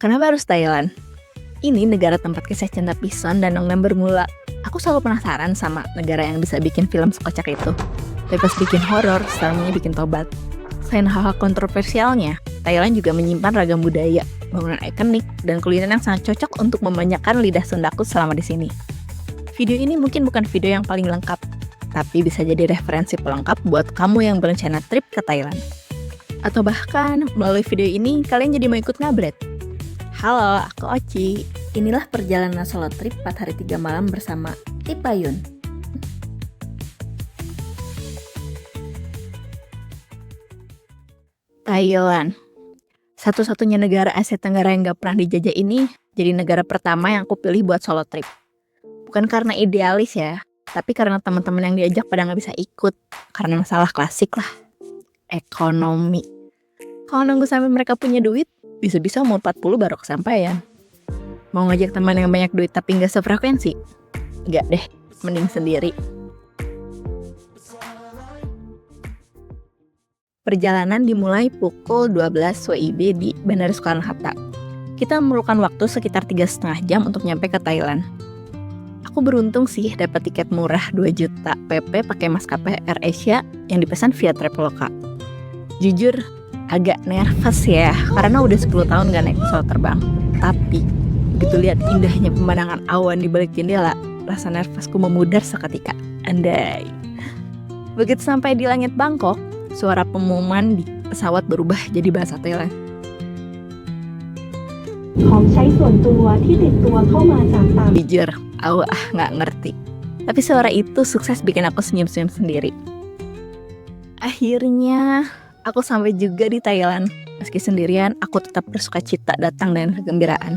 Kenapa harus Thailand? Ini negara tempat kisah cinta Pison dan Nongnem bermula. Aku selalu penasaran sama negara yang bisa bikin film sekocak itu. Tapi pas bikin horor, setelahnya bikin tobat. Selain hal-hal kontroversialnya, Thailand juga menyimpan ragam budaya, bangunan ikonik, dan kuliner yang sangat cocok untuk memanjakan lidah Sundaku selama di sini. Video ini mungkin bukan video yang paling lengkap, tapi bisa jadi referensi pelengkap buat kamu yang berencana trip ke Thailand. Atau bahkan, melalui video ini, kalian jadi mau ikut ngabret. Halo, aku Oci. Inilah perjalanan solo trip 4 hari 3 malam bersama Tipayun. Thailand. Satu-satunya negara Asia Tenggara yang gak pernah dijajah ini jadi negara pertama yang aku pilih buat solo trip. Bukan karena idealis ya, tapi karena teman-teman yang diajak pada gak bisa ikut. Karena masalah klasik lah. Ekonomi. Kalau nunggu sampai mereka punya duit, bisa-bisa umur 40 baru kesampaian. Mau ngajak teman yang banyak duit tapi gak sefrekuensi? Gak deh, mending sendiri. Perjalanan dimulai pukul 12 WIB di Bandara Soekarno-Hatta. Kita memerlukan waktu sekitar 3,5 jam untuk nyampe ke Thailand. Aku beruntung sih dapat tiket murah 2 juta PP pakai maskapai AirAsia yang dipesan via Traveloka. Jujur, agak nervous ya, karena udah 10 tahun gak naik pesawat terbang. Tapi, begitu lihat indahnya pemandangan awan di balik jendela, rasa nervousku memudar seketika. Andai. Begitu sampai di langit Bangkok, suara pengumuman di pesawat berubah jadi bahasa Thailand. ของใช้ส่วนตัวที่ติดตัวเข้ามาจากต่าง Jujur, aku gak ngerti. Tapi suara itu sukses bikin aku senyum-senyum sendiri. Akhirnya, aku sampai juga di Thailand. Meski sendirian, aku tetap bersukacita datang dengan kegembiraan.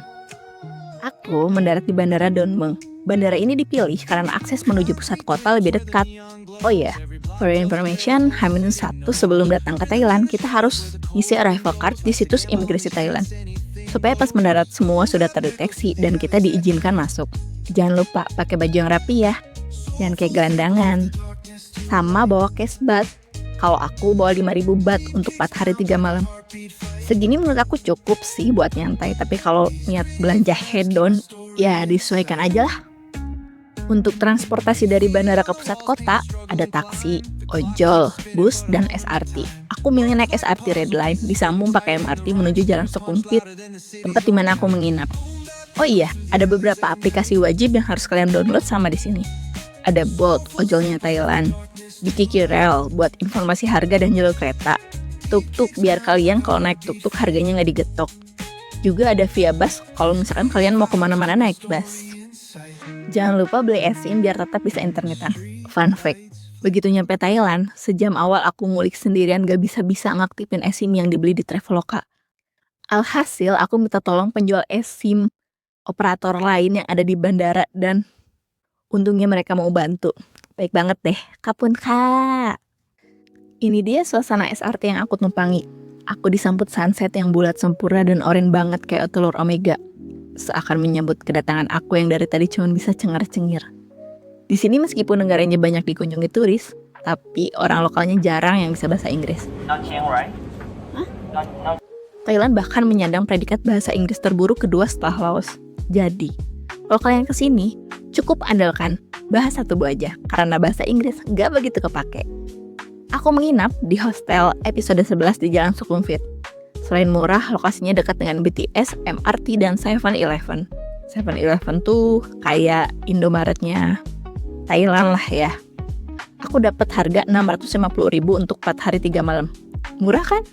Aku mendarat di Bandara Don Mueang. Bandara ini dipilih karena akses menuju pusat kota lebih dekat. Oh iya, for your information, H-1 sebelum datang ke Thailand, kita harus ngisi arrival card di situs imigrasi Thailand. Supaya pas mendarat semua sudah terdeteksi dan kita diizinkan masuk. Jangan lupa pakai baju yang rapi ya. Jangan kayak gelandangan. Sama bawa cash baht. Kalau aku bawa 5.000 baht untuk 4 hari 3 malam. Segini menurut aku cukup sih buat nyantai. Tapi kalau niat belanja hedon, ya disesuaikan aja lah. Untuk transportasi dari bandara ke pusat kota, ada taksi, ojol, bus, dan SRT. Aku milih naik SRT Red Line, disambung pakai MRT menuju Jalan Sukhumvit, tempat di mana aku menginap. Oh iya, ada beberapa aplikasi wajib yang harus kalian download sama di sini. Ada Bolt, ojolnya Thailand, Bikiki Rail buat informasi harga dan jalur kereta, Tuk-tuk biar kalian kalau naik tuk-tuk harganya nggak digetok. Juga ada Via Bus kalau misalkan kalian mau kemana-mana naik bus. Jangan lupa beli eSIM biar tetap bisa internetan. Fun fact, begitu nyampe Thailand, sejam awal aku ngulik sendirian gak bisa-bisa ngaktifin eSIM yang dibeli di Traveloka. Alhasil aku minta tolong penjual eSIM operator lain yang ada di bandara dan untungnya mereka mau bantu. Baik banget deh, kapun kak. Ini dia suasana SRT yang aku tumpangi. Aku disambut sunset yang bulat sempurna dan oranye banget kayak telur omega. Seakan menyambut kedatangan aku yang dari tadi cuma bisa cengar-cengir. Di sini meskipun negaranya banyak dikunjungi turis, tapi orang lokalnya jarang yang bisa bahasa Inggris. Not Chiang Rai? Hah? Not Thailand bahkan menyandang predikat bahasa Inggris terburuk kedua setelah Laos. Jadi, kalau kalian kesini, cukup andalkan bahasa tubuh aja, karena bahasa Inggris nggak begitu kepake. Aku menginap di hostel episode 11 di Jalan Sukhumvit. Selain murah, lokasinya dekat dengan BTS, MRT, dan 7-Eleven. 7-Eleven tuh kayak Indomaretnya Thailand lah ya. Aku dapat harga 650.000 untuk 4 hari 3 malam. Murah kan?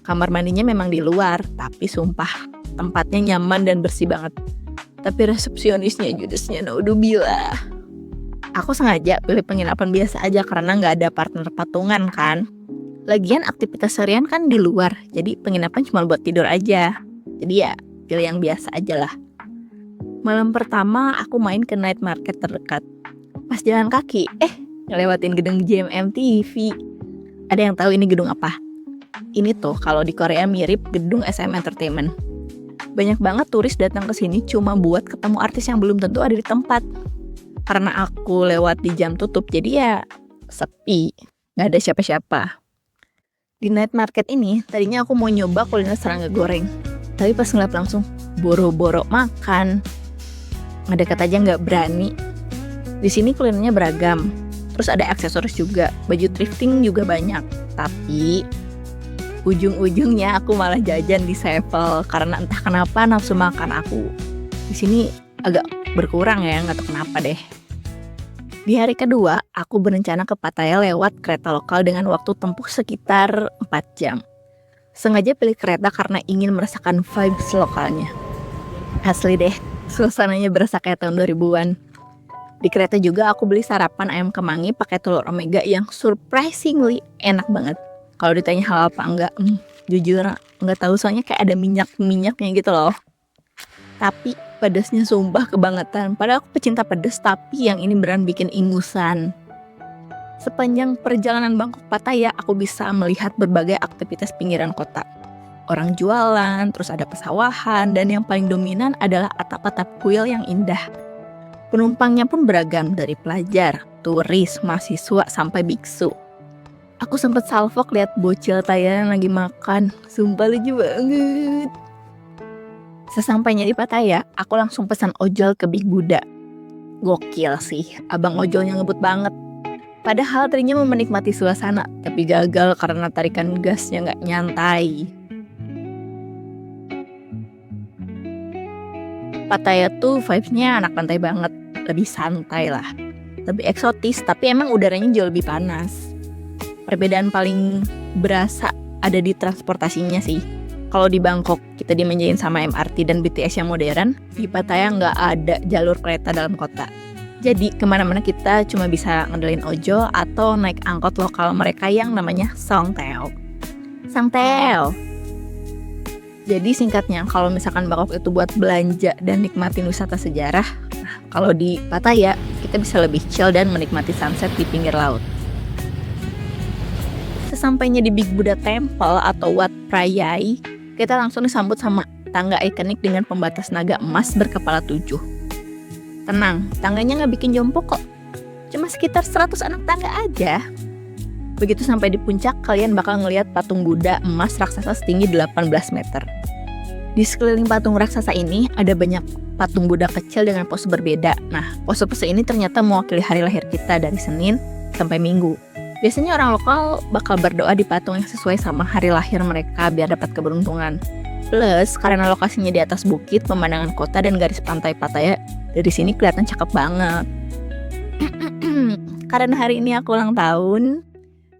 Kamar mandinya memang di luar, tapi sumpah, tempatnya nyaman dan bersih banget. Tapi resepsionisnya judesnya naudzubillah. Aku sengaja pilih penginapan biasa aja karena nggak ada partner patungan kan. Lagian aktivitas harian kan di luar, jadi penginapan cuma buat tidur aja. Jadi ya pilih yang biasa aja lah. Malam pertama aku main ke night market terdekat. Pas jalan kaki, ngelewatin gedung JMM TV. Ada yang tahu ini gedung apa? Ini tuh kalau di Korea mirip gedung SM Entertainment. Banyak banget turis datang ke sini cuma buat ketemu artis yang belum tentu ada di tempat. Karena aku lewat di jam tutup, jadi ya sepi, nggak ada siapa-siapa. Di night market ini, tadinya aku mau nyoba kuliner serangga goreng. Tapi pas ngeliat langsung, boro-boro makan, ngedekat aja nggak berani. Di sini kulinernya beragam, terus ada aksesoris juga, baju thrifting juga banyak. Tapi ujung-ujungnya aku malah jajan di Sevel karena entah kenapa nafsu makan aku di sini agak berkurang ya, nggak tahu kenapa deh. Di hari kedua, aku berencana ke Pattaya lewat kereta lokal dengan waktu tempuh sekitar 4 jam. Sengaja pilih kereta karena ingin merasakan vibes lokalnya. Asli deh, suasananya berasa kayak tahun 2000-an. Di kereta juga aku beli sarapan ayam kemangi pakai telur omega yang surprisingly enak banget. Kalau ditanya halal apa enggak, jujur enggak tahu, soalnya kayak ada minyak-minyaknya gitu loh. Tapi pedasnya sumpah kebangetan. Padahal aku pecinta pedas, tapi yang ini beneran bikin ingusan. Sepanjang perjalanan Bangkok Pattaya, aku bisa melihat berbagai aktivitas pinggiran kota. Orang jualan, terus ada pesawahan, dan yang paling dominan adalah atap-atap kuil yang indah. Penumpangnya pun beragam, dari pelajar, turis, mahasiswa, sampai biksu. Aku sempet salfok lihat bocil Thailand lagi makan, sumpah lucu banget. Sesampainya di Pattaya, aku langsung pesan ojol ke Big Buddha. Gokil sih, abang ojolnya ngebut banget. Padahal tadinya mau menikmati suasana, tapi gagal karena tarikan gasnya nggak nyantai. Pattaya tuh vibes-nya anak pantai banget, lebih santai lah. Lebih eksotis, tapi emang udaranya jauh lebih panas. Perbedaan paling berasa ada di transportasinya sih. Kalau di Bangkok kita dimanjain sama MRT dan BTS yang modern, di Pattaya nggak ada jalur kereta dalam kota. Jadi kemana-mana kita cuma bisa ngandelin ojol atau naik angkot lokal mereka yang namanya Songthaew. Songthaew. Jadi singkatnya, kalau misalkan Bangkok itu buat belanja dan nikmatin wisata sejarah, nah, kalau di Pattaya kita bisa lebih chill dan menikmati sunset di pinggir laut. Sesampainya di Big Buddha Temple atau Wat Phra Yai, kita langsung disambut sama tangga ikonik dengan pembatas naga emas berkepala 7. Tenang, tangganya nggak bikin jongkok kok. Cuma sekitar 100 anak tangga aja. Begitu sampai di puncak, kalian bakal ngelihat patung Buddha emas raksasa setinggi 18 meter. Di sekeliling patung raksasa ini ada banyak patung Buddha kecil dengan pose berbeda. Nah, pose-pose ini ternyata mewakili hari lahir kita dari Senin sampai Minggu. Biasanya orang lokal bakal berdoa di patung yang sesuai sama hari lahir mereka biar dapat keberuntungan. Plus, karena lokasinya di atas bukit, pemandangan kota dan garis pantai Pattaya dari sini kelihatan cakep banget. Karena hari ini aku ulang tahun,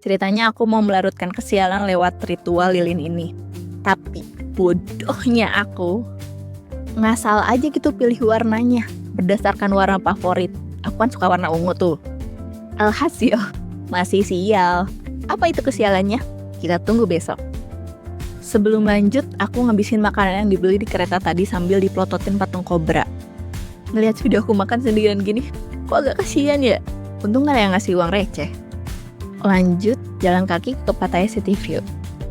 ceritanya aku mau melarutkan kesialan lewat ritual lilin ini. Tapi bodohnya aku ngasal aja gitu pilih warnanya berdasarkan warna favorit. Aku kan suka warna ungu tuh. Alhasil masih sial. Apa itu kesialannya? Kita tunggu besok. Sebelum lanjut, aku ngabisin makanan yang dibeli di kereta tadi sambil diplototin patung kobra. Ngelihat video aku makan sendirian gini, kok agak kasihan ya? Untung gak ada yang ngasih uang receh. Lanjut, jalan kaki ke Pattaya City View.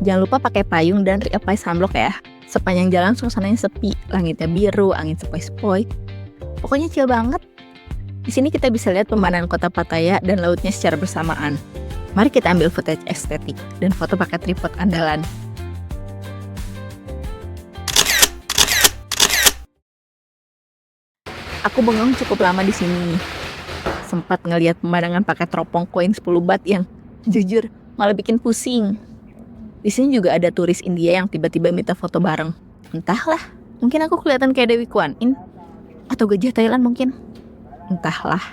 Jangan lupa pakai payung dan reapply sunblock ya. Sepanjang jalan suasananya sepi, langitnya biru, angin sepoi-sepoi. Pokoknya chill banget. Di sini kita bisa lihat pemandangan kota Pattaya dan lautnya secara bersamaan. Mari kita ambil footage estetik dan foto pakai tripod andalan. Aku bengong cukup lama di sini. Sempat ngelihat pemandangan pakai teropong koin 10 baht yang jujur malah bikin pusing. Di sini juga ada turis India yang tiba-tiba minta foto bareng. Entahlah, mungkin aku kelihatan kayak Dewi Kwan In atau gajah Thailand mungkin. Entahlah.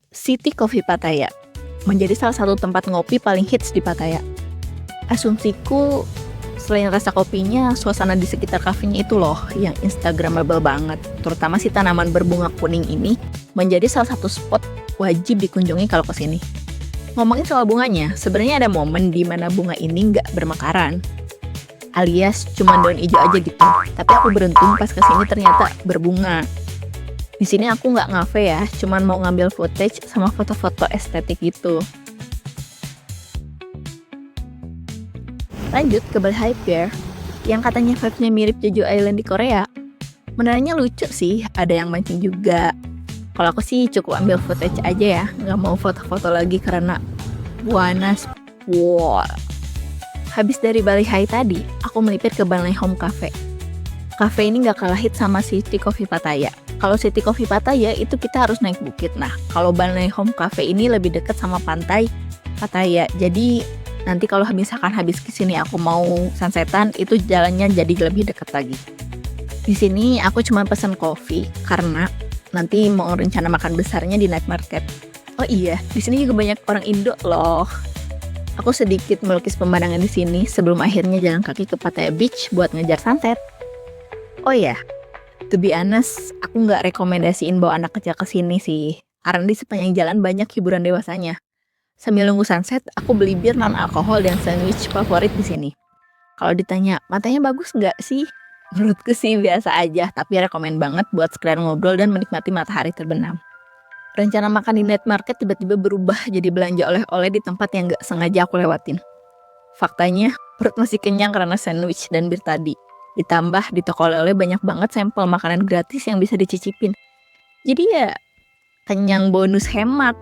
City Coffee Pattaya menjadi salah satu tempat ngopi paling hits di Pattaya. Asumsiku selain rasa kopinya, suasana di sekitar kafenya itu loh yang instagramable banget. Terutama si tanaman berbunga kuning ini menjadi salah satu spot wajib dikunjungi kalau kesini. Ngomongin soal bunganya, sebenarnya ada momen di mana bunga ini nggak bermekaran, alias cuma daun hijau aja gitu. Tapi aku beruntung pas kesini ternyata berbunga. Di sini aku nggak ngafe ya, cuman mau ngambil footage sama foto-foto estetik gitu. Lanjut ke Balhae Pier, yang katanya vibe-nya mirip Jeju Island di Korea. Benernya lucu sih, ada yang mancing juga. Kalau aku sih cukup ambil footage aja ya, nggak mau foto-foto lagi karena panas. Wow. Habis dari Bali High tadi, aku melipir ke Balai Home Cafe. Cafe ini gak kalah hit sama City Coffee Pattaya. Kalau City Coffee Pattaya itu kita harus naik bukit. Nah, kalau Balai Home Cafe ini lebih dekat sama pantai Pattaya. Jadi nanti kalau misalkan habis kesini aku mau sunsetan, itu jalannya jadi lebih dekat lagi. Di sini aku cuma pesen kopi karena nanti mau rencana makan besarnya di night market. Oh iya, di sini juga banyak orang Indo loh. Aku sedikit melukis pemandangan di sini sebelum akhirnya jalan kaki ke Pattaya Beach buat ngejar sunset. Oh iya, to be honest, aku nggak rekomendasiin bawa anak kecil ke sini sih. Karena di sepanjang jalan banyak hiburan dewasanya. Sambil nunggu sunset, aku beli bir non-alkohol dan sandwich favorit di sini. Kalau ditanya, matanya bagus nggak sih? Menurutku sih biasa aja, tapi rekomen banget buat sekedar ngobrol dan menikmati matahari terbenam. Rencana makan di night market tiba-tiba berubah jadi belanja oleh-oleh di tempat yang nggak sengaja aku lewatin. Faktanya, perut masih kenyang karena sandwich dan bir tadi. Ditambah di toko oleh-oleh banyak banget sampel makanan gratis yang bisa dicicipin. Jadi ya, kenyang bonus hemat.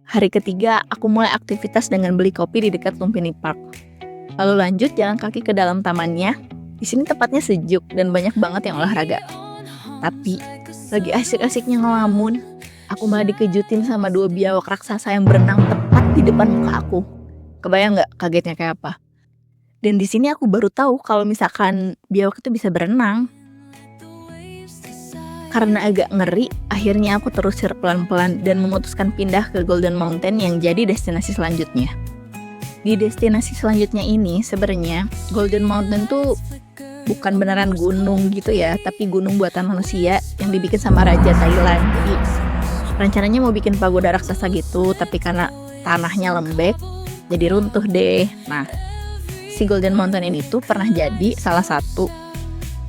Hari ketiga, aku mulai aktivitas dengan beli kopi di dekat Lumpini Park. Lalu lanjut jalan kaki ke dalam tamannya. Di sini tempatnya sejuk dan banyak banget yang olahraga. Tapi, lagi asik-asiknya ngelamun, aku malah dikejutin sama 2 biawak raksasa yang berenang tepat di depan muka aku. Kebayang nggak kagetnya kayak apa? Dan di sini aku baru tahu kalau misalkan biawak itu bisa berenang. Karena agak ngeri, akhirnya aku terusir pelan-pelan dan memutuskan pindah ke Golden Mountain yang jadi destinasi selanjutnya. Di destinasi selanjutnya ini sebenarnya Golden Mountain tuh bukan beneran gunung gitu ya, tapi gunung buatan manusia yang dibikin sama Raja Thailand. Jadi rencananya mau bikin pagoda raksasa gitu, tapi karena tanahnya lembek, jadi runtuh deh. Nah, si Golden Mountain ini tuh pernah jadi salah satu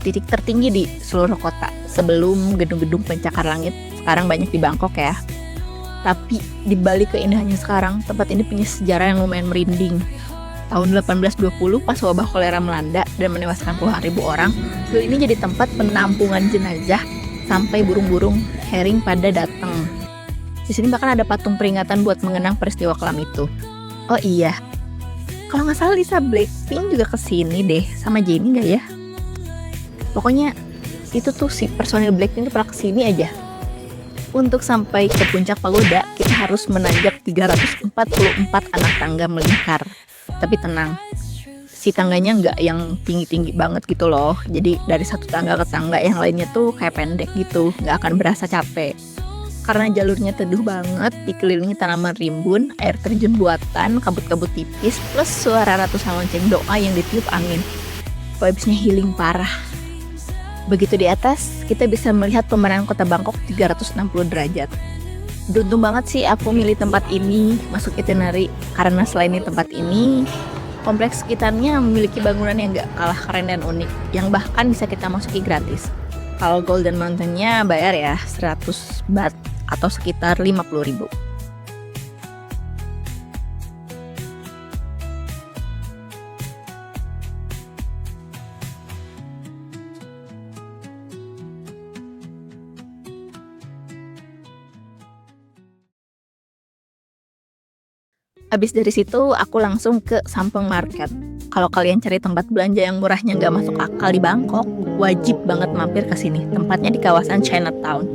titik tertinggi di seluruh kota sebelum gedung-gedung pencakar langit sekarang banyak di Bangkok ya. Tapi di balik keindahannya sekarang, tempat ini punya sejarah yang lumayan merinding. Tahun 1820 pas wabah kolera melanda dan menewaskan puluhan ribu orang, Gul ini jadi tempat penampungan jenazah sampai burung-burung herring pada datang. Di sini bahkan ada patung peringatan buat mengenang peristiwa kelam itu. Oh iya, kalau nggak salah Lisa Blackpink juga kesini deh, sama Jennie nggak ya? Pokoknya itu tuh si personil Blackpink tuh pernah kesini aja. Untuk sampai ke puncak pagoda, kita harus menanjak 344 anak tangga melingkar. Tapi tenang, si tangganya nggak yang tinggi-tinggi banget gitu loh. Jadi dari satu tangga ke tangga yang lainnya tuh kayak pendek gitu, nggak akan berasa capek. Karena jalurnya teduh banget, dikelilingi tanaman rimbun, air terjun buatan, kabut-kabut tipis, plus suara ratusan lonceng doa yang ditiup angin. Vibes-nya healing parah. Begitu di atas, kita bisa melihat pemandangan kota Bangkok 360 derajat. Beruntung banget sih aku milih tempat ini masuk itinerary, karena selain di tempat ini, kompleks sekitarnya memiliki bangunan yang gak kalah keren dan unik, yang bahkan bisa kita masuki gratis. Kalau Golden Mountain-nya bayar ya 100 baht atau sekitar 50.000. Abis dari situ aku langsung ke Sampeng Market. Kalau kalian cari tempat belanja yang murahnya nggak masuk akal di Bangkok, wajib banget mampir ke sini. Tempatnya di kawasan Chinatown.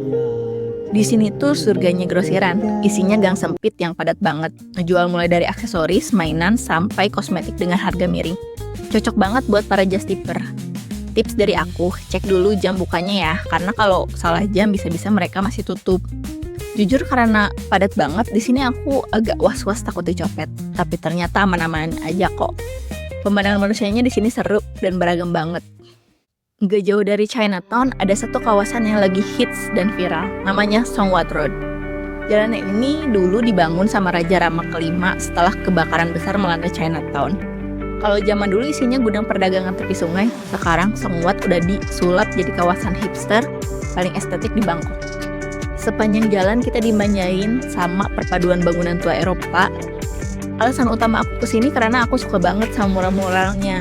Di sini tuh surganya grosiran, isinya gang sempit yang padat banget. Ngejual mulai dari aksesoris, mainan, sampai kosmetik dengan harga miring. Cocok banget buat para just tipper. Tips dari aku, cek dulu jam bukanya ya, karena kalau salah jam bisa-bisa mereka masih tutup. Jujur karena padat banget, di sini aku agak was-was takut dicopet. Tapi ternyata aman-aman aja kok. Pemandangan manusianya di sini seru dan beragam banget. Gak jauh dari Chinatown ada satu kawasan yang lagi hits dan viral, namanya Songwat Road. Jalan ini dulu dibangun sama Raja Rama kelima setelah kebakaran besar melanda Chinatown. Kalau zaman dulu isinya gudang perdagangan tepi sungai, sekarang Songwat udah disulap jadi kawasan hipster paling estetik di Bangkok. Sepanjang jalan kita dimanjain sama perpaduan bangunan tua Eropa. Alasan utama aku kesini karena aku suka banget sama mural-muralnya.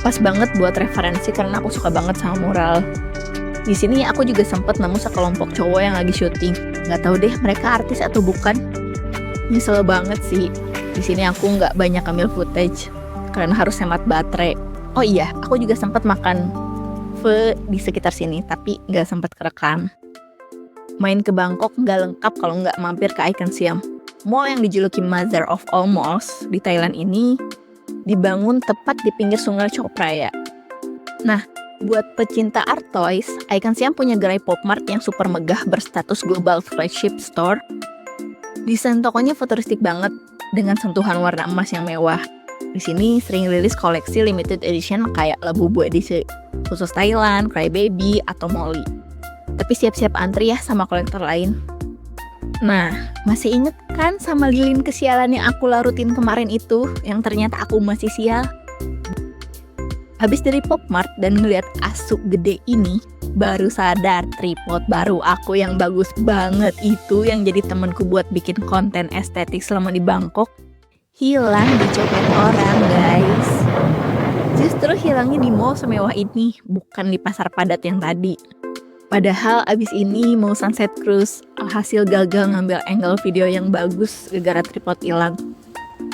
Pas banget buat referensi karena aku suka banget sama mural. Di sini aku juga sempat nemu sekelompok cowok yang lagi syuting. Gak tahu deh mereka artis atau bukan. Nyesel banget sih. Di sini aku nggak banyak ambil footage karena harus hemat baterai. Oh iya, aku juga sempat makan pho di sekitar sini, tapi nggak sempat kerekam. Main ke Bangkok nggak lengkap kalau nggak mampir ke Icon Siam. Mall yang dijuluki Mother of All Malls di Thailand ini dibangun tepat di pinggir sungai Chao Phraya. Nah, buat pecinta art toys, Icon Siam punya gerai pop mart yang super megah berstatus global flagship store. Desain tokonya futuristik banget dengan sentuhan warna emas yang mewah. Di sini sering rilis koleksi limited edition kayak Labubu edisi khusus Thailand, Crybaby, atau Molly. Tapi siap-siap antri ya sama kolektor lain. Nah, masih inget kan sama lilin kesialan yang aku larutin kemarin itu, yang ternyata aku masih sial? Habis dari Pop Mart dan ngeliat asuk gede ini, baru sadar tripod baru aku yang bagus banget itu yang jadi temenku buat bikin konten estetik selama di Bangkok hilang dicopet orang, guys. Justru hilangnya di mall semewah ini, bukan di pasar padat yang tadi. Padahal abis ini mau sunset cruise, alhasil gagal ngambil angle video yang bagus gara-gara tripod hilang.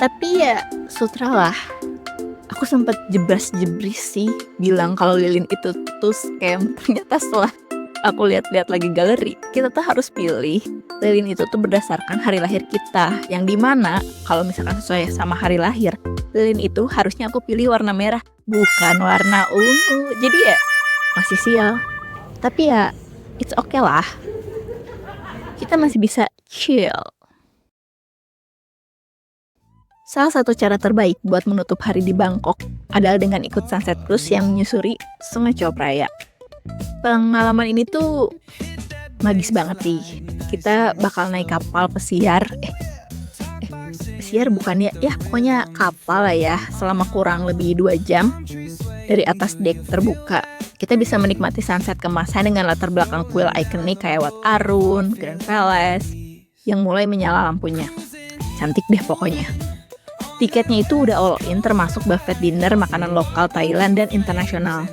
Tapi ya sutralah. Aku sempat jebras-jebris sih bilang kalau lilin itu tuh scam. Ternyata setelah aku lihat-lihat lagi galeri, kita tuh harus pilih lilin itu tuh berdasarkan hari lahir kita. Yang dimana kalau misalkan sesuai sama hari lahir, lilin itu harusnya aku pilih warna merah, bukan warna ungu. Jadi ya masih sial. Tapi ya it's okay lah. Kita masih bisa chill. Salah satu cara terbaik buat menutup hari di Bangkok adalah dengan ikut sunset cruise yang menyusuri Sungai Chao Phraya. Pengalaman ini tuh magis banget sih. Kita bakal naik kapal pesiar. Pesiar bukan ya? Pokoknya kapal lah ya. Selama kurang lebih 2 jam dari atas dek terbuka. Kita bisa menikmati sunset kemasan dengan latar belakang kuil ikonik kayak Wat Arun, Grand Palace yang mulai menyala lampunya. Cantik deh pokoknya. Tiketnya itu udah all in termasuk buffet dinner makanan lokal Thailand dan internasional.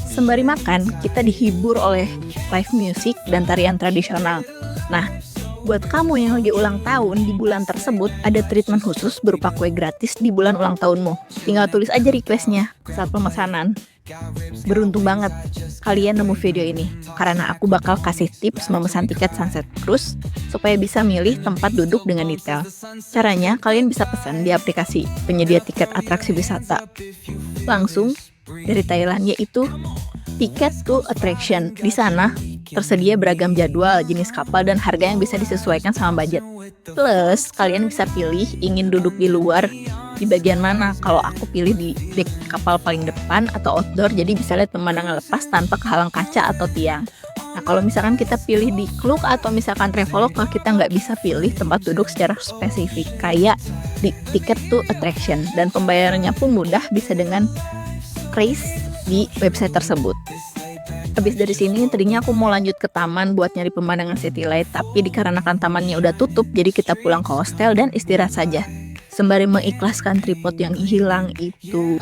Sembari makan, kita dihibur oleh live music dan tarian tradisional. Nah, buat kamu yang lagi ulang tahun di bulan tersebut, ada treatment khusus berupa kue gratis di bulan ulang tahunmu. Tinggal tulis aja requestnya saat pemesanan. Beruntung banget kalian nemu video ini, karena aku bakal kasih tips memesan tiket sunset cruise supaya bisa milih tempat duduk dengan detail. Caranya, kalian bisa pesan di aplikasi penyedia tiket atraksi wisata langsung dari Thailand, yaitu Ticket to Attraction. Di sana tersedia beragam jadwal, jenis kapal, dan harga yang bisa disesuaikan sama budget. Plus, kalian bisa pilih ingin duduk di luar di bagian mana. Kalau aku pilih di dek kapal paling depan atau outdoor, jadi bisa lihat pemandangan lepas tanpa kehalang kaca atau tiang. Nah, kalau misalkan kita pilih di Klook atau misalkan Traveloka, kita nggak bisa pilih tempat duduk secara spesifik kayak di Ticket to Attraction, dan pembayarannya pun mudah, bisa dengan kris di website tersebut. Habis dari sini, tadinya aku mau lanjut ke taman buat nyari pemandangan city light, tapi dikarenakan tamannya udah tutup, jadi kita pulang ke hostel dan istirahat saja, sembari mengikhlaskan tripod yang hilang itu.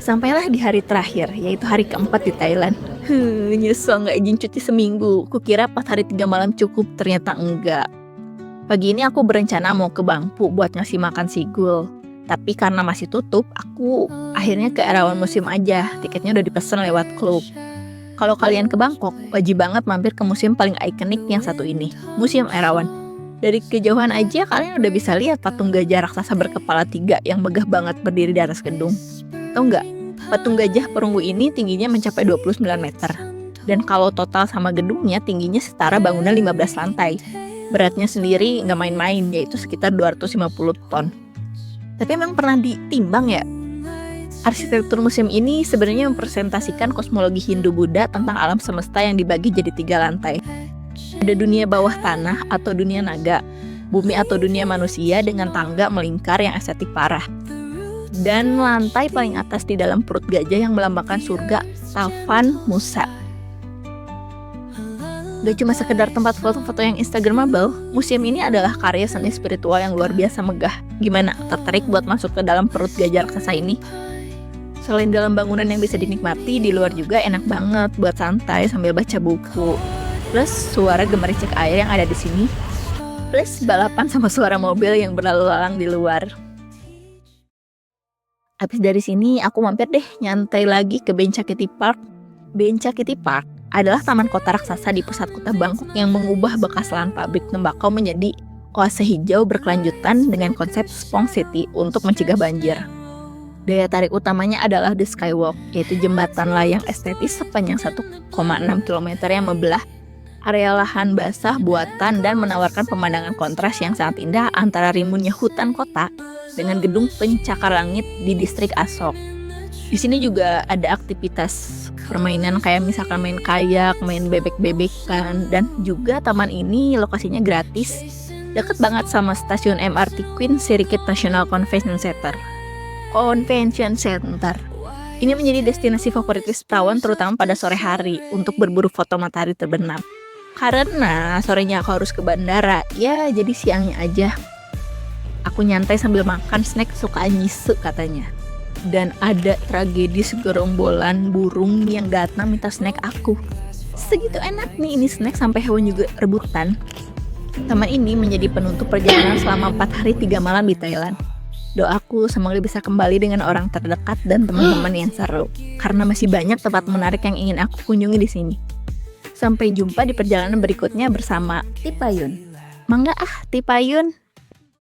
Sampailah di hari terakhir, yaitu hari keempat di Thailand. Nyesel gak izin cuti seminggu. Kukira 4 hari 3 malam cukup, ternyata enggak. Pagi ini aku berencana mau ke Bangpoo buat ngasih makan sigul. Tapi karena masih tutup, aku akhirnya ke Erawan Museum aja. Tiketnya udah dipesan lewat Klook. Kalau kalian ke Bangkok, wajib banget mampir ke museum paling ikonik yang satu ini, Museum Erawan. Dari kejauhan aja kalian udah bisa lihat patung gajah raksasa berkepala 3 yang megah banget berdiri di atas gedung. Tahu nggak? Patung gajah perunggu ini tingginya mencapai 29 meter. Dan kalau total sama gedungnya, tingginya setara bangunan 15 lantai. Beratnya sendiri nggak main-main, yaitu sekitar 250 ton. Tapi emang pernah ditimbang ya? Arsitektur museum ini sebenarnya mempresentasikan kosmologi Hindu-Buddha tentang alam semesta yang dibagi jadi 3 lantai. Ada dunia bawah tanah atau dunia naga, bumi atau dunia manusia dengan tangga melingkar yang estetik parah. Dan lantai paling atas di dalam perut gajah yang melambangkan surga, Tavan Musa. Gak cuma sekedar tempat foto-foto yang instagramable, museum ini adalah karya seni spiritual yang luar biasa megah. Gimana? Tertarik buat masuk ke dalam perut gajah raksasa ini? Selain dalam bangunan yang bisa dinikmati, di luar juga enak banget buat santai sambil baca buku. Plus suara gemericik air yang ada di sini plus balapan sama suara mobil yang berlalu lalang di luar. Habis dari sini aku mampir deh nyantai lagi ke Bencakiti Park. Bencakiti Park adalah taman kota raksasa di pusat kota Bangkok yang mengubah bekas lahan pabrik tembakau menjadi oase hijau berkelanjutan dengan konsep Spong City untuk mencegah banjir. Daya tarik utamanya adalah The Skywalk, yaitu jembatan layang estetis sepanjang 1,6 km yang membelah area lahan basah buatan dan menawarkan pemandangan kontras yang sangat indah antara rimbunnya hutan kota dengan gedung pencakar langit di distrik Asok. Di sini juga ada aktivitas permainan kayak misalkan main kayak, main bebek-bebekan, dan juga taman ini lokasinya gratis. Deket banget sama stasiun MRT Queen Circuit National Convention Center. Ini menjadi destinasi favorit wisatawan terutama pada sore hari untuk berburu foto matahari terbenam. Karena sorenya aku harus ke bandara, ya jadi siangnya aja. Aku nyantai sambil makan snack kesukaan Jisoo katanya. Dan ada tragedi segerombolan burung yang datang minta snack aku. Segitu enak nih ini snack sampai hewan juga rebutan. Taman ini menjadi penutup perjalanan selama 4 hari 3 malam di Thailand. Doaku semoga bisa kembali dengan orang terdekat dan teman-teman yang seru. Karena masih banyak tempat menarik yang ingin aku kunjungi di sini. Sampai jumpa di perjalanan berikutnya bersama Tipayun. Mangga Tipayun.